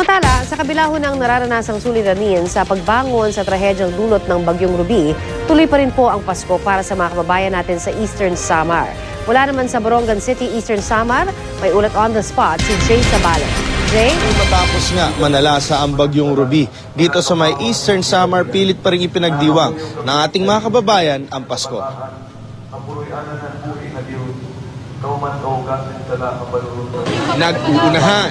Samantala, sa kabila ho ng nararanasang suliranin sa pagbangon sa trahedyang dulot ng Bagyong Ruby, tuloy pa rin po ang Pasko para sa mga kababayan natin sa Eastern Samar. Mula naman sa Borongan City, Eastern Samar, may ulat on the spot si Jay Sabale. Jay? Matapos nga manalasa ang Bagyong Ruby, dito sa may Eastern Samar, pilit pa rin ipinagdiwang ng ating mga kababayan ang Pasko. Nag-uunahan,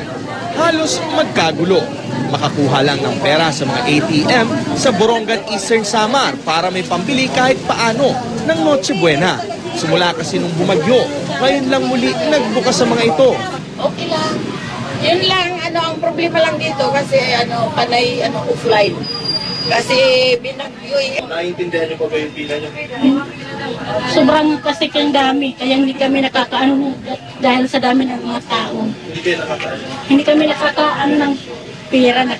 halos magkagulo. Makakuha lang ng pera sa mga ATM sa Borongan Eastern Samar para may pambili kahit paano ng Noche Buena. Simula kasi nung bumagyo, ngayon lang muli nagbukas sa mga ito. Okay lang. Yun lang, ang problema lang dito kasi panay offline. Kasi binagyo eh. Naiintindihan niyo pa ba yung pila niyo? Sobrang kasi kang dami, kaya hindi kami nakakaano dahil sa dami ng mga tao. Hindi kayo nakakaano? Hindi kami nakakaano ng pera na.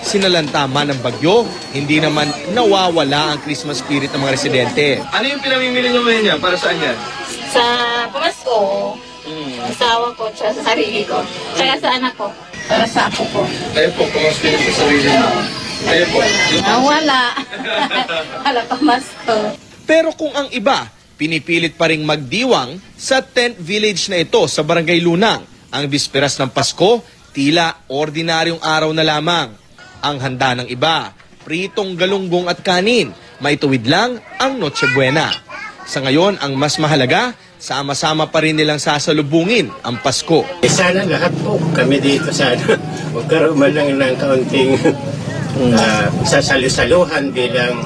Sinalantama ng bagyo, hindi naman nawawala ang Christmas spirit ng mga residente. Ano yung pinamimili niyo ngayon yan? Para saan yan? Sa Pasko, asawa ko, sa sarili ko, kaya sa anak ko, para sa ako ko. Kayo po, kumusta yung sa sarili niyo? Kayo po. Wala. Wala pa Pasko. Pero kung ang iba, pinipilit pa ring magdiwang sa tent village na ito sa Barangay Lunang. Ang bisperas ng Pasko, tila ordinaryong araw na lamang. Ang handa ng iba, pritong galunggong at kanin, maituwid lang ang Noche Buena. Sa ngayon, ang mas mahalaga, sama-sama pa rin nilang sasalubungin ang Pasko. Sana lahat po kami dito sana magkaroon man lang ng kaunting sasalusaluhan bilang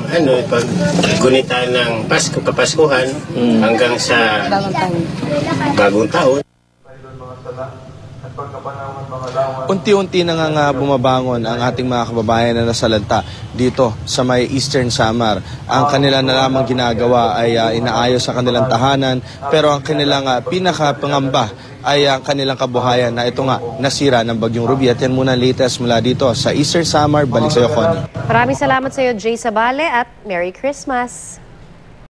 paggunita ng Pasko, Kapaskuhan hanggang sa bagong taon. Unti-unti na nga bumabangon ang ating mga kababayan na nasalanta dito sa may Eastern Samar. Ang kanila na lamang ginagawa ay inaayos sa kanilang tahanan, pero ang kanilang pinakapangamba ay ang kanilang kabuhayan na ito nga nasira ng Bagyong Ruby. At yan muna latest mula dito sa Eastern Samar. Balik sa iyo, Connie. Maraming salamat sa iyo, Jay Sabale, at Merry Christmas!